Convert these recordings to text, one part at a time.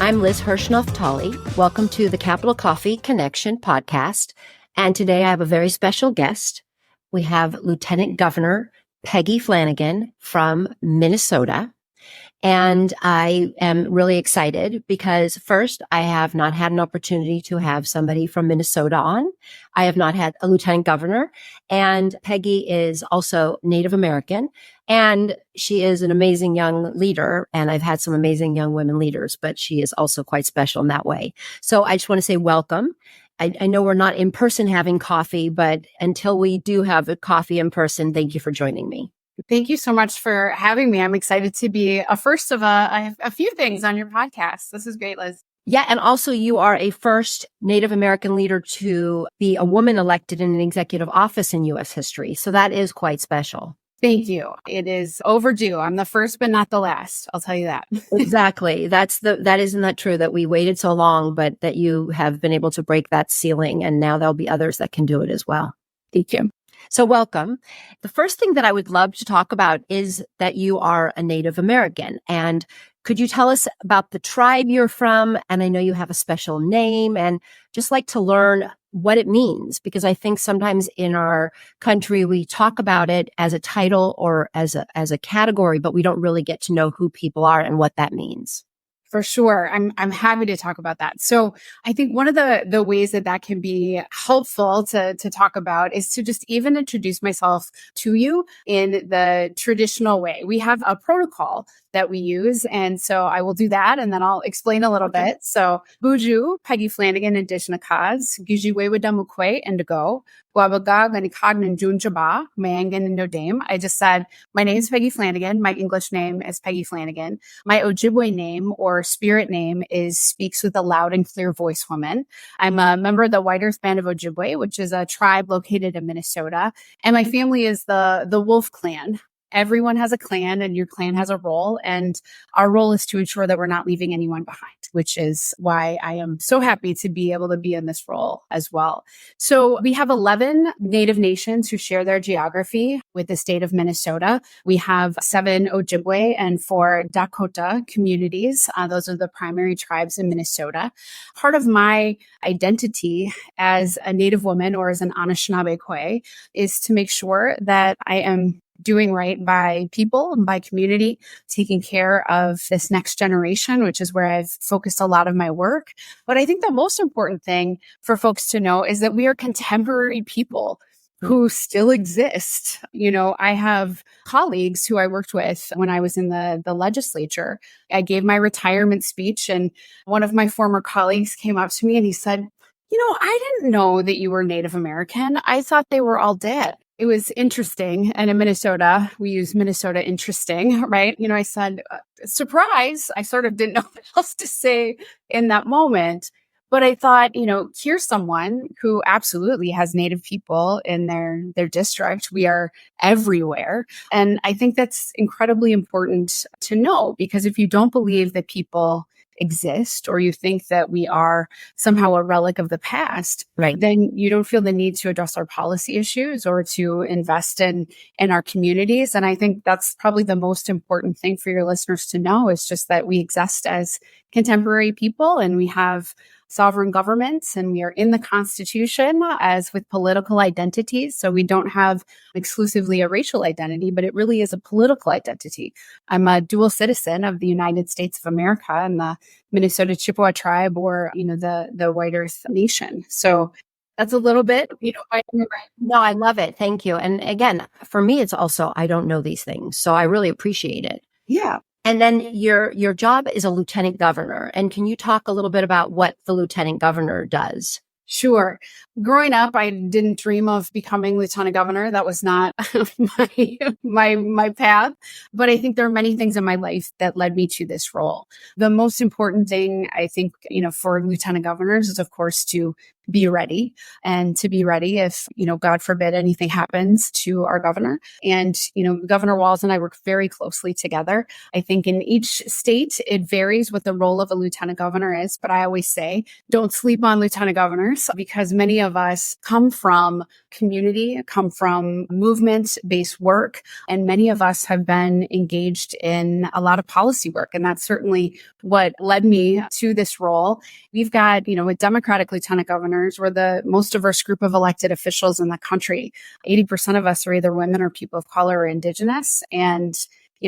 I'm Liz Hirsch-Naftali. Welcome to the Capital Coffee Connection podcast. And today I have a very special guest. We have Lieutenant Governor Peggy Flanagan from Minnesota. And I am really excited because first, I have not had an opportunity to have somebody from Minnesota on. I have not had a lieutenant governor, and Peggy is also Native American, and she is an amazing young leader. And I've had some amazing young women leaders, but she is also quite special in that way. So I just want to say welcome. I know we're not in person having coffee, but until we do have a coffee in person, thank you for joining me. Thank you so much for having me. I'm excited to be a first of a few things on your podcast. This is great, Liz. Yeah. And also you are a first Native American leader to be a woman elected in an executive office in U.S. history. So that is quite special. Thank you. It is overdue. I'm the first, but not the last. I'll tell you that. Exactly. Isn't that true that we waited so long, but that you have been able to break that ceiling, and now there'll be others that can do it as well. Thank you. So welcome. The first thing that I would love to talk about is that you are a Native American. And could you tell us about the tribe you're from? And I know you have a special name, and just like to learn what it means, because I think sometimes in our country, we talk about it as a title or as a category, but we don't really get to know who people are and what that means. For sure. I'm happy to talk about that. So I think one of the ways that can be helpful to talk about is to just even introduce myself to you in the traditional way. We have a protocol that we use. And so I will do that, and then I'll explain a little bit. So Buju, Peggy Flanagan, and Dishnakaz, Ojibwe Wadamukwe, and Go, Wabaga, Ganikagnan Junjaba, Mayangan, and Nodame. I just said, my name is Peggy Flanagan. My English name is Peggy Flanagan. My Ojibwe name or spirit name is Speaks with a Loud and Clear Voice Woman. I'm a member of the White Earth Band of Ojibwe, which is a tribe located in Minnesota. And my family is the Wolf Clan. Everyone has a clan, and your clan has a role. And our role is to ensure that we're not leaving anyone behind, which is why I am so happy to be able to be in this role as well. So we have 11 Native nations who share their geography with the state of Minnesota. We have 7 Ojibwe and 4 Dakota communities. Those are the primary tribes in Minnesota. Part of my identity as a Native woman or as an Anishinaabe is to make sure that I am doing right by people and by community, taking care of this next generation, which is where I've focused a lot of my work. But I think the most important thing for folks to know is that we are contemporary people who still exist. You know, I have colleagues who I worked with when I was in the legislature. I gave my retirement speech, and one of my former colleagues came up to me and he said, I didn't know that you were Native American. I thought they were all dead. It was interesting. And in Minnesota, we use Minnesota interesting, right? I said, surprise. I sort of didn't know what else to say in that moment. But I thought, here's someone who absolutely has Native people in their district. We are everywhere. And I think that's incredibly important to know, because if you don't believe that people exist, or you think that we are somehow a relic of the past, right, then you don't feel the need to address our policy issues or to invest in our communities. And I think that's probably the most important thing for your listeners to know, is just that we exist as contemporary people, and we have sovereign governments, and we are in the Constitution as with political identities. So we don't have exclusively a racial identity, but it really is a political identity. I'm a dual citizen of the United States of America and the Minnesota Chippewa tribe, or, the White Earth Nation. So that's a little bit, No, I love it. Thank you. And again, for me, it's also, I don't know these things, so I really appreciate it. Yeah. And then your job is a lieutenant governor. And can you talk a little bit about what the lieutenant governor does? Sure. Growing up, I didn't dream of becoming lieutenant governor. That was not my path. But I think there are many things in my life that led me to this role. The most important thing, I think, for lieutenant governors is, of course, to be ready and to be ready if, God forbid anything happens to our governor. And, Governor Walz and I work very closely together. I think in each state, it varies what the role of a lieutenant governor is. But I always say, don't sleep on lieutenant governors, because many of us come from community, come from movement-based work, and many of us have been engaged in a lot of policy work. And that's certainly what led me to this role. We've got, with Democratic lieutenant governors, we're the most diverse group of elected officials in the country. 80% of us are either women or people of color or Indigenous. And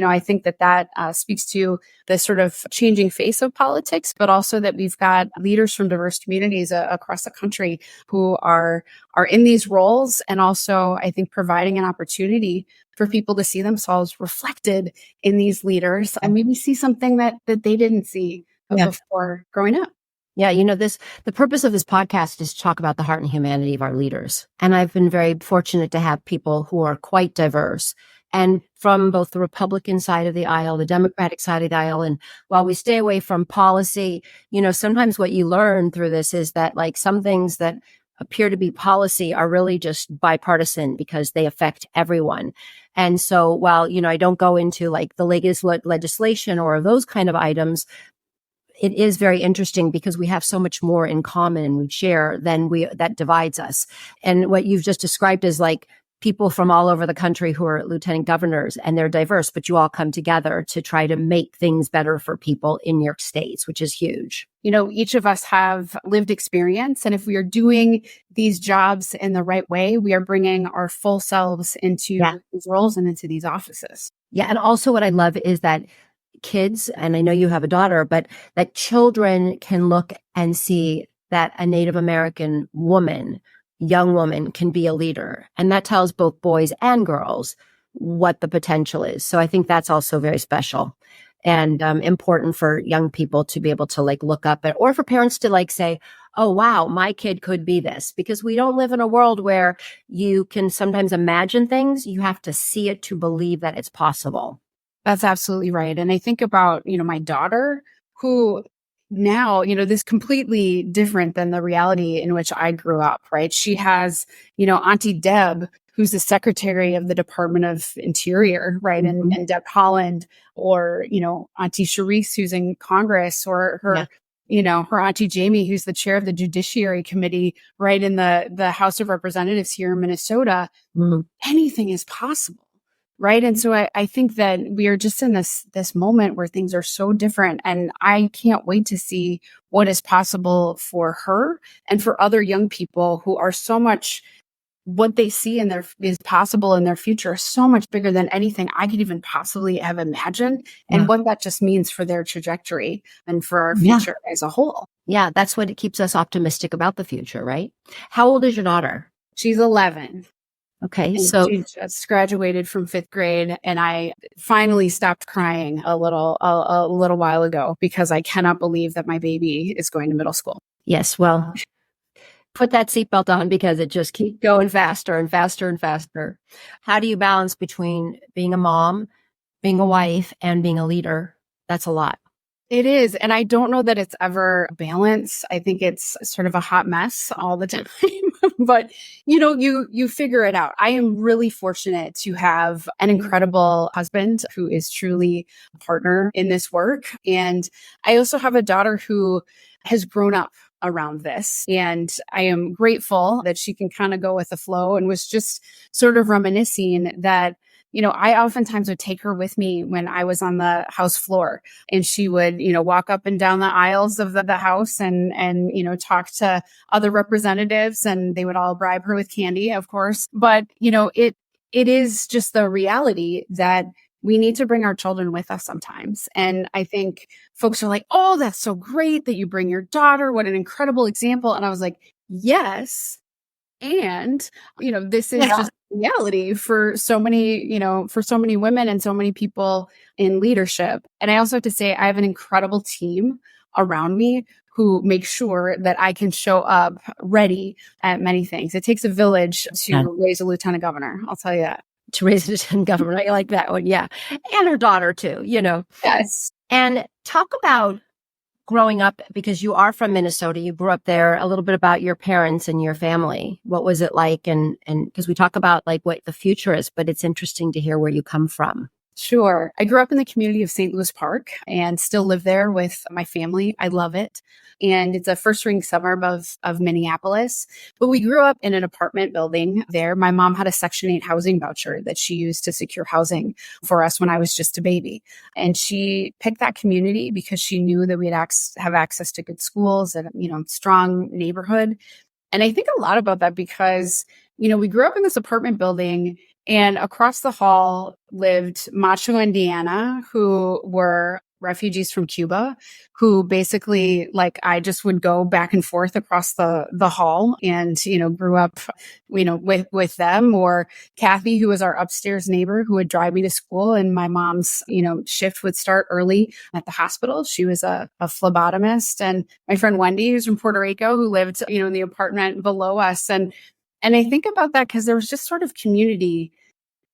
I think that speaks to the sort of changing face of politics, but also that we've got leaders from diverse communities across the country who are in these roles, and also, I think, providing an opportunity for people to see themselves reflected in these leaders and maybe see something that they didn't see before growing up. Yeah, the purpose of this podcast is to talk about the heart and humanity of our leaders. And I've been very fortunate to have people who are quite diverse, and from both the Republican side of the aisle, the Democratic side of the aisle. And while we stay away from policy, sometimes what you learn through this is that, like, some things that appear to be policy are really just bipartisan because they affect everyone. And so while, I don't go into like the latest legislation or those kind of items, it is very interesting because we have so much more in common and we share than that divides us. And what you've just described is like people from all over the country who are lieutenant governors, and they're diverse, but you all come together to try to make things better for people in your states, which is huge. Each of us have lived experience. And if we are doing these jobs in the right way, we are bringing our full selves into these roles and into these offices. Yeah. And also what I love is that kids, and I know you have a daughter, but that children can look and see that a Native American young woman can be a leader. And that tells both boys and girls what the potential is. So I think that's also very special and important for young people to be able to like look up at, or for parents to like say, oh, wow, my kid could be this, because we don't live in a world where you can sometimes imagine things. You have to see it to believe that it's possible. That's absolutely right. And I think about, my daughter, who now, this completely different than the reality in which I grew up, right? She has, Auntie Deb, who's the Secretary of the Department of Interior, right? Mm-hmm. And Deb Holland, or, Auntie Sharice, who's in Congress, or her, her Auntie Jamie, who's the chair of the Judiciary Committee, right, in the House of Representatives here in Minnesota. Mm-hmm. Anything is possible. Right. And so I think that we are just in this moment where things are so different. And I can't wait to see what is possible for her and for other young people who are so much, what they see in is possible in their future is so much bigger than anything I could even possibly have imagined, and what that just means for their trajectory and for our future as a whole. Yeah, that's what it keeps us optimistic about the future, right? How old is your daughter? She's 11. Okay, and so she just graduated from 5th grade, and I finally stopped crying a little while ago because I cannot believe that my baby is going to middle school. Yes, well, put that seatbelt on because it just keeps going faster and faster and faster. How do you balance between being a mom, being a wife, and being a leader? That's a lot. It is. And I don't know that it's ever balance. I think it's sort of a hot mess all the time. But, you figure it out. I am really fortunate to have an incredible husband who is truly a partner in this work. And I also have a daughter who has grown up around this. And I am grateful that she can kind of go with the flow, and was just sort of reminiscing that, I oftentimes would take her with me when I was on the House floor, and she would, walk up and down the aisles of the House and, talk to other representatives, and they would all bribe her with candy, of course. But, it is just the reality that we need to bring our children with us sometimes. And I think folks are like, oh, that's so great that you bring your daughter. What an incredible example. And I was like, yes. And, this is just reality for so many, for so many women and so many people in leadership. And I also have to say, I have an incredible team around me who make sure that I can show up ready at many things. It takes a village to raise a lieutenant governor. I'll tell you that. To raise a lieutenant governor. I like that one. Yeah. And her daughter too, Yes. And talk about growing up, because you are from Minnesota, you grew up there, a little bit about your parents and your family. What was it like? And because we talk about like what the future is, but it's interesting to hear where you come from. Sure. I grew up in the community of St. Louis Park and still live there with my family. I love it. And it's a first ring suburb of Minneapolis. But we grew up in an apartment building there. My mom had a Section 8 housing voucher that she used to secure housing for us when I was just a baby. And she picked that community because she knew that we'd have access to good schools and, strong neighborhood. And I think a lot about that because, we grew up in this apartment building and across the hall lived Macho and Deanna, who were refugees from Cuba, who basically, like, I just would go back and forth across the hall and, grew up, with them, or Kathy, who was our upstairs neighbor, who would drive me to school. And my mom's, shift would start early at the hospital. She was a phlebotomist. And my friend Wendy, who's from Puerto Rico, who lived, in the apartment below us. And I think about that because there was just sort of community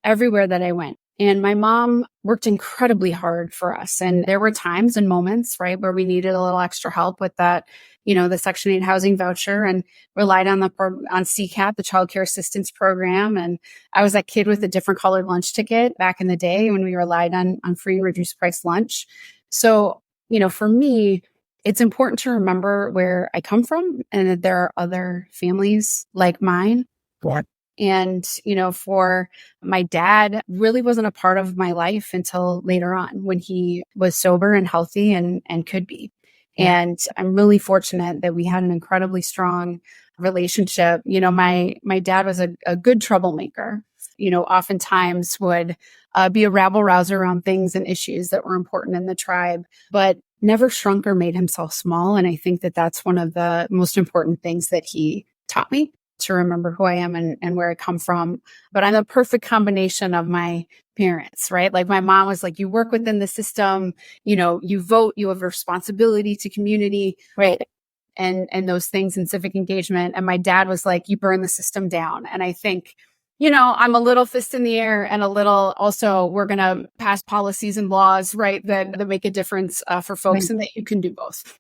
everywhere that I went. And my mom worked incredibly hard for us. And there were times and moments, right, where we needed a little extra help with that, the Section 8 housing voucher, and relied on CCAP, the Child Care Assistance Program. And I was that kid with a different colored lunch ticket back in the day when we relied on free reduced price lunch. So, for me, it's important to remember where I come from and that there are other families like mine. Yeah. And, for my dad really wasn't a part of my life until later on when he was sober and healthy and could be. Yeah. And I'm really fortunate that we had an incredibly strong relationship. My dad was a good troublemaker, oftentimes would be a rabble rouser around things and issues that were important in the tribe, but never shrunk or made himself small. And I think that that's one of the most important things that he taught me, to remember who I am and where I come from. But I'm the perfect combination of my parents, right? Like my mom was like, you work within the system, you vote, you have a responsibility to community, right? And those things in civic engagement. And my dad was like, you burn the system down. And I think, I'm a little fist in the air and a little also, we're going to pass policies and laws, right, that make a difference for folks, right, and that you can do both.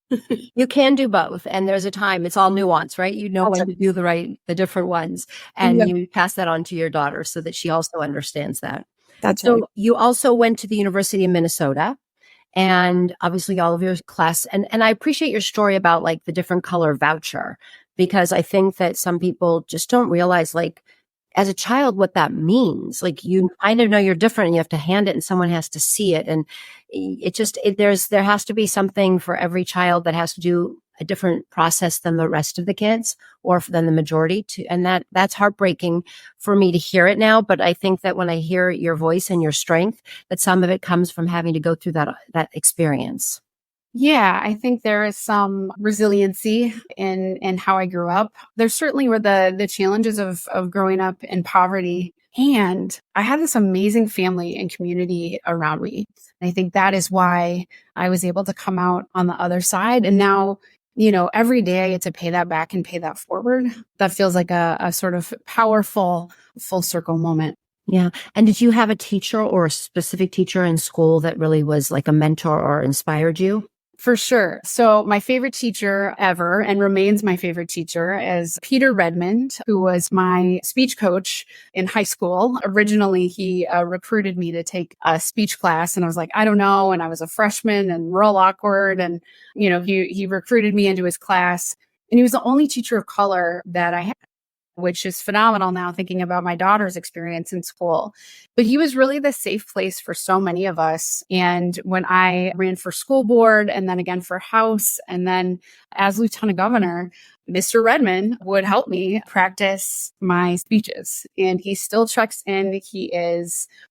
You can do both. And there's a time, it's all nuance, right? You know when to do the different ones. And you pass that on to your daughter so that she also understands that. That's so right. You also went to the University of Minnesota. And obviously all of your class, and I appreciate your story about like the different color voucher, because I think that some people just don't realize, like, as a child, what that means. Like, you kind of know you're different and you have to hand it and someone has to see it. And there has to be something for every child that has to do a different process than the rest of the kids or than the majority and that's heartbreaking for me to hear it now. But I think that when I hear your voice and your strength, that some of it comes from having to go through that experience. Yeah, I think there is some resiliency in how I grew up. There certainly were the challenges of growing up in poverty. And I had this amazing family and community around me. And I think that is why I was able to come out on the other side. And now, every day I get to pay that back and pay that forward. That feels like a sort of powerful full circle moment. Yeah. And did you have a teacher or a specific teacher in school that really was like a mentor or inspired you? For sure. So my favorite teacher ever, and remains my favorite teacher, is Peter Redmond, who was my speech coach in high school. Originally, he recruited me to take a speech class, and I was like, I don't know. And I was a freshman and real awkward. And, he recruited me into his class. And he was the only teacher of color that I had, which is phenomenal now thinking about my daughter's experience in school. But he was really the safe place for so many of us. And when I ran for school board and then again for House and then as Lieutenant Governor, Mr. Redmond would help me practice my speeches. And he still checks in. He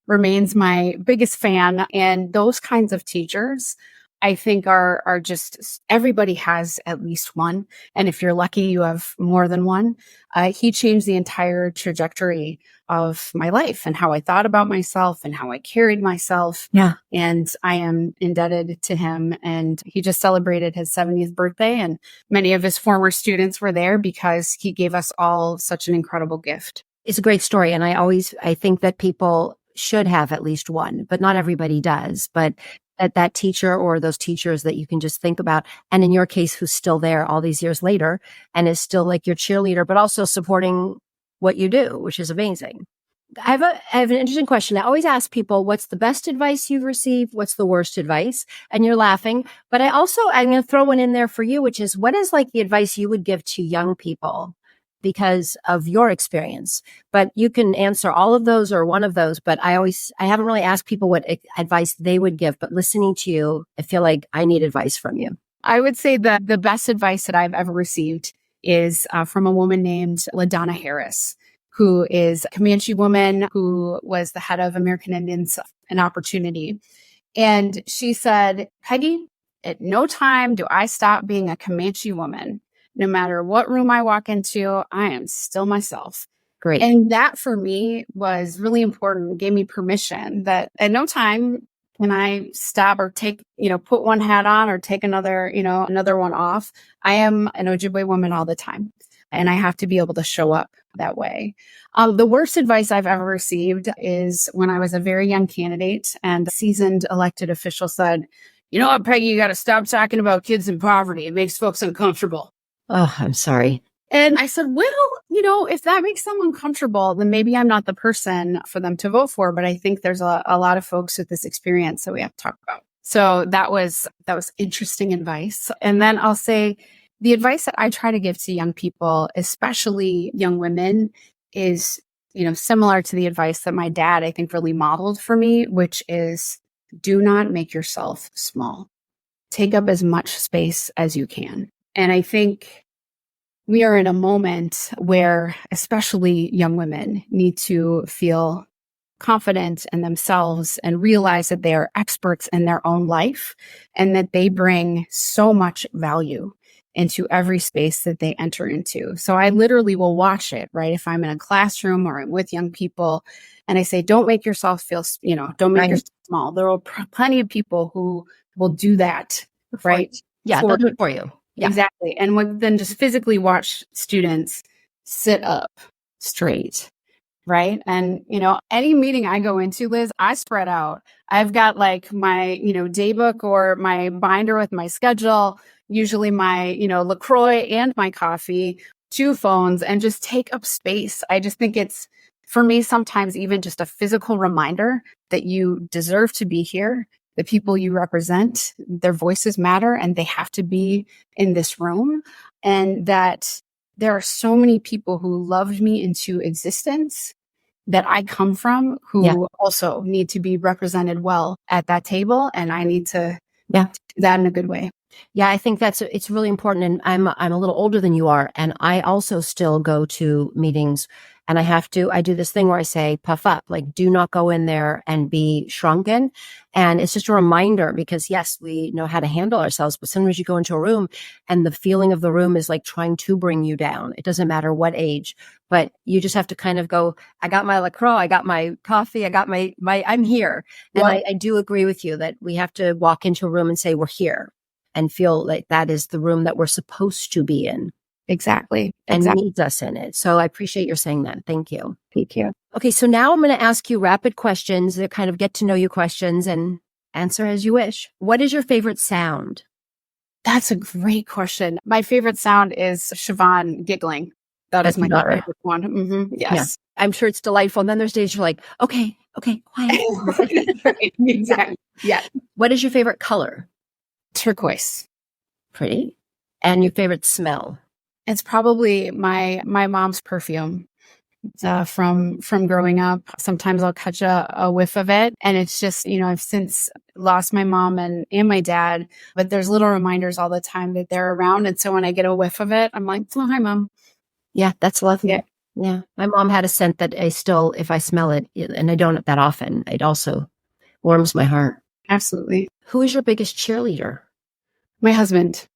remains my biggest fan. And those kinds of teachers, I think are just, everybody has at least one. And if you're lucky, you have more than one. He changed the entire trajectory of my life and how I thought about myself and how I carried myself. Yeah. And I am indebted to him. And he just celebrated his 70th birthday. And many of his former students were there because he gave us all such an incredible gift. It's a great story. And I think that people should have at least one, but not everybody does. But that teacher or those teachers that you can just think about. And in your case, who's still there all these years later and is still like your cheerleader, but also supporting what you do, which is amazing. I have an interesting question. I always ask people, what's the best advice you've received? What's the worst advice? And you're laughing, but I'm going to throw one in there for you, which is, what is like the advice you would give to young people because of your experience? But you can answer all of those or one of those, but I haven't really asked people what advice they would give, but listening to you, I feel like I need advice from you. I would say that the best advice that I've ever received is from a woman named LaDonna Harris, who is a Comanche woman who was the head of American Indians and Opportunity. And she said, Peggy, at no time do I stop being a Comanche woman. No matter what room I walk into, I am still myself. Great. And that for me was really important. Gave me permission that at no time can I stop or take, put one hat on or take another one off. I am an Ojibwe woman all the time. And I have to be able to show up that way. The worst advice I've ever received is when I was a very young candidate and a seasoned elected official said, you know what, Peggy, you got to stop talking about kids in poverty. It makes folks uncomfortable. Oh, I'm sorry. And I said, well, if that makes them uncomfortable, then maybe I'm not the person for them to vote for. But I think there's a lot of folks with this experience that we have to talk about. So that was interesting advice. And then I'll say the advice that I try to give to young people, especially young women, is, similar to the advice that my dad, I think, really modeled for me, which is do not make yourself small. Take up as much space as you can. And I think we are in a moment where especially young women need to feel confident in themselves and realize that they are experts in their own life and that they bring so much value into every space that they enter into. So I literally will watch it, right? If I'm in a classroom or I'm with young people and I say, don't make yourself feel, don't make yourself small. There are plenty of people who will do that, right? Yeah, they'll do it for you. Yeah. Exactly. And then just physically watch students sit up straight, right? And, any meeting I go into, Liz, I spread out. I've got like my, day book or my binder with my schedule, usually my, LaCroix and my coffee, 2 phones, and just take up space. I just think it's, for me, sometimes even just a physical reminder that you deserve to be here. The people you represent, their voices matter and they have to be in this room. And that there are so many people who loved me into existence that I come from who also need to be represented well at that table. And I need to do that in a good way. Yeah, I think it's really important. And I'm a little older than you are. And I also still go to meetings and I do this thing where I say, puff up, like do not go in there and be shrunken. And it's just a reminder because yes, we know how to handle ourselves, but sometimes you go into a room and the feeling of the room is like trying to bring you down. It doesn't matter what age, but you just have to kind of go, I got my LaCroix, I got my coffee, I got my I'm here. And I do agree with you that we have to walk into a room and say, we're here. And feel like that is the room that we're supposed to be in. Exactly. And needs us in it. So I appreciate your saying that. Thank you. Thank you. Okay, so now I'm going to ask you rapid questions that kind of get to know you questions and answer as you wish. What is your favorite sound? That's a great question. My favorite sound is Siobhan giggling. That's my favorite one. Mm-hmm. Yes. Yeah. I'm sure it's delightful. And then there's days you're like, okay, quiet. Exactly. Yeah. What is your favorite color? Turquoise. Pretty. And your favorite smell? It's probably my mom's perfume from growing up. Sometimes I'll catch a whiff of it. And it's just, I've since lost my mom and my dad, but there's little reminders all the time that they're around. And so when I get a whiff of it, I'm like, oh, hi, Mom. Yeah, that's lovely. Yeah. My mom had a scent that I still, if I smell it, and I don't that often, it also warms my heart. Absolutely. Who is your biggest cheerleader? My husband,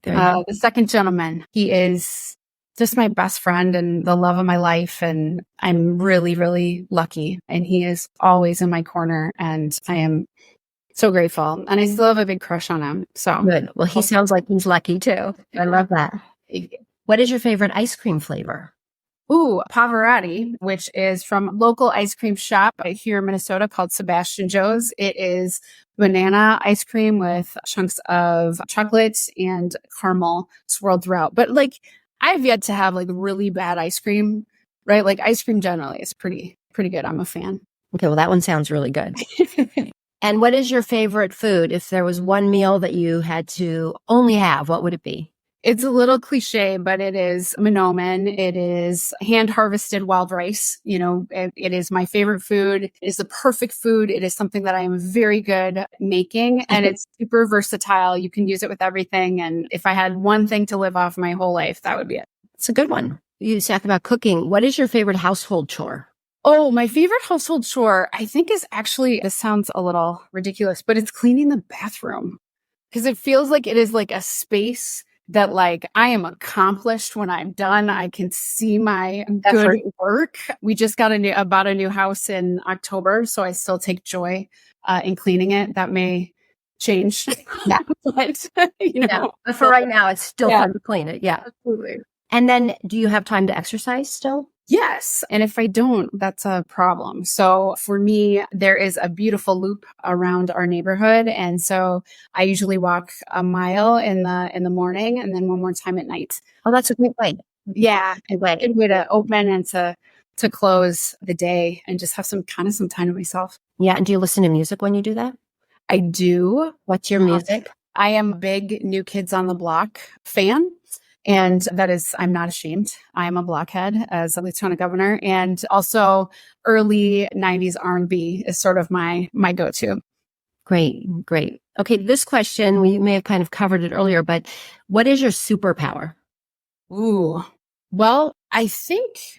the second gentleman. He is just my best friend and the love of my life. And I'm really, really lucky. And he is always in my corner. And I am so grateful. And I still have a big crush on him. So good. Well, he sounds like he's lucky too. I love that. What is your favorite ice cream flavor? Ooh, Pavarotti, which is from a local ice cream shop here in Minnesota called Sebastian Joe's. It is banana ice cream with chunks of chocolate and caramel swirled throughout. But like, I've yet to have like really bad ice cream, right? Like ice cream generally is pretty good. I'm a fan. Okay, well, that one sounds really good. And what is your favorite food? If there was one meal that you had to only have, what would it be? It's a little cliche, but it is minomen. It is hand harvested wild rice. You know, it is my favorite food. It is the perfect food. It is something that I am very good at making, and it's super versatile. You can use it with everything. And if I had one thing to live off my whole life, that would be it. It's a good one. You talk about cooking. What is your favorite household chore? Oh, my favorite household chore, I think is actually, this sounds a little ridiculous, but it's cleaning the bathroom because it feels like it is like a space that like I am accomplished when I'm done. I can see my good work. We just got bought a new house in October, so I still take joy in cleaning it. That may change. Yeah. But, But for right now, it's still fun to clean it. Yeah. Absolutely. And then do you have time to exercise still? Yes. And if I don't, that's a problem. So for me, there is a beautiful loop around our neighborhood. And so I usually walk a mile in the morning and then one more time at night. Oh, that's a great way. Yeah. Good way to open and to close the day and just have some time to myself. Yeah. And do you listen to music when you do that? I do. What's your music? I am a big New Kids on the Block fan. And that is, I'm not ashamed. I'm a blockhead as a Lieutenant Governor, and also early 90s R&B is sort of my go-to. Great. Okay, this question, we may have kind of covered it earlier, but what is your superpower? Ooh, well, I think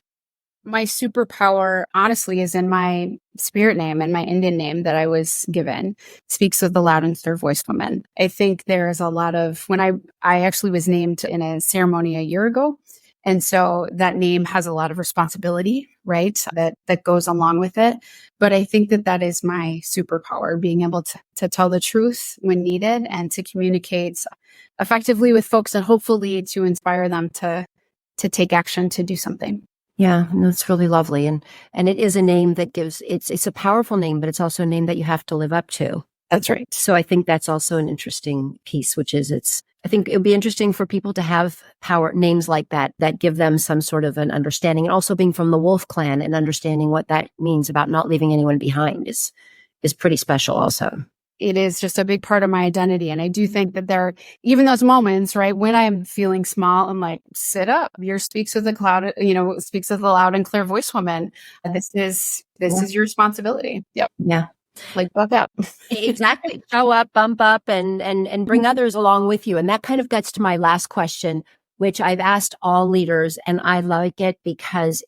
my superpower, honestly, is in my spirit name and my Indian name that I was given. Speaks of the loud and clear voiced woman. I think there is a lot of, when I actually was named in a ceremony a year ago. And so that name has a lot of responsibility, right? That goes along with it. But I think that is my superpower, being able to tell the truth when needed and to communicate effectively with folks and hopefully to inspire them to take action, to do something. Yeah, that's really lovely. And it is a name that it's a powerful name, but it's also a name that you have to live up to. That's right. So I think that's also an interesting piece, which is I think it would be interesting for people to have power names like that give them some sort of an understanding. And also being from the Wolf clan and understanding what that means about not leaving anyone behind is pretty special also. It is just a big part of my identity. And I do think that there are even those moments, right, when I'm feeling small, I'm like, sit up. Yours speaks of the cloud, speaks of the loud and clear voice woman. This is your responsibility. Yep. Yeah. Like buck up. Exactly. Show up, bump up, and bring others along with you. And that kind of gets to my last question, which I've asked all leaders, and I like it because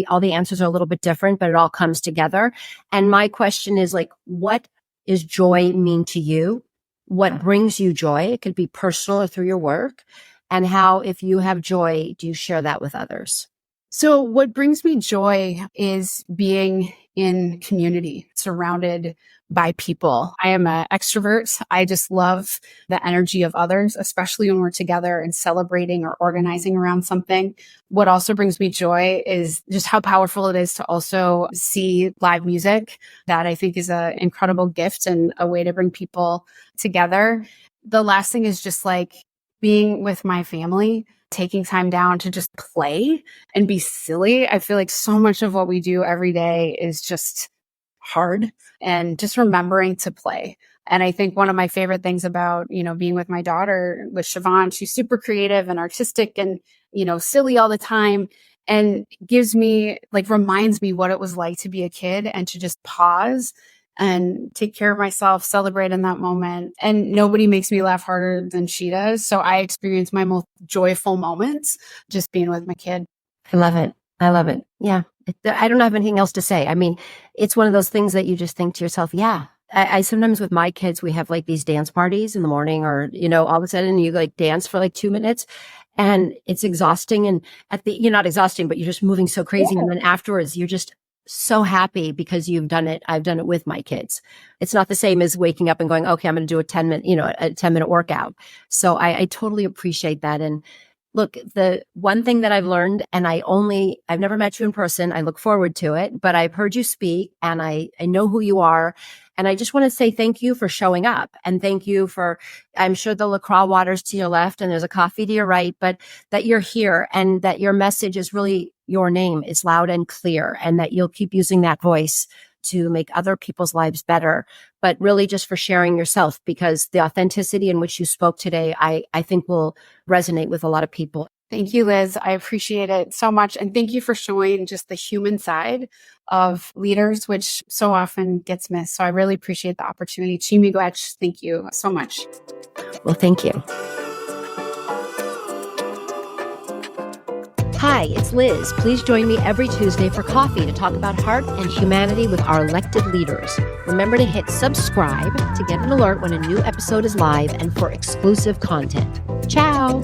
all the answers are a little bit different, but it all comes together. And my question is like, what is joy mean to you? What brings you joy? It could be personal or through your work. And how, if you have joy, do you share that with others? So what brings me joy is being in community, surrounded by people. I am an extrovert. I just love the energy of others, especially when we're together and celebrating or organizing around something. What also brings me joy is just how powerful it is to also see live music. That I think is an incredible gift and a way to bring people together. The last thing is just like being with my family, taking time down to just play and be silly. I feel like so much of what we do every day is just hard, and just remembering to play. And I think one of my favorite things about, being with my daughter, with Siobhan, she's super creative and artistic and, silly all the time, and reminds me what it was like to be a kid and to just pause and take care of myself, celebrate in that moment. And nobody makes me laugh harder than she does. So I experience my most joyful moments just being with my kid. I love it. Yeah. I don't have anything else to say. I mean, it's one of those things that you just think to yourself, yeah. I sometimes with my kids, we have like these dance parties in the morning, or, all of a sudden you like dance for like 2 minutes and it's exhausting. And you're not exhausting, but you're just moving so crazy. Yeah. And then afterwards you're just so happy because you've done it. I've done it with my kids. It's not the same as waking up and going, okay, I'm going to do a 10-minute workout. So I totally appreciate that. And Look, the one thing that I've learned, and I've never met you in person. I look forward to it, but I've heard you speak and I know who you are. And I just want to say thank you for showing up, and thank you for, I'm sure the LaCroix water's to your left and there's a coffee to your right, but that you're here and that your message is really, your name is loud and clear, and that you'll keep using that voice to make other people's lives better, but really just for sharing yourself, because the authenticity in which you spoke today, I think will resonate with a lot of people. Thank you, Liz. I appreciate it so much. And thank you for showing just the human side of leaders, which so often gets missed. So I really appreciate the opportunity. Chimigwech, thank you so much. Well, thank you. Hi, it's Liz. Please join me every Tuesday for coffee to talk about heart and humanity with our elected leaders. Remember to hit subscribe to get an alert when a new episode is live and for exclusive content. Ciao.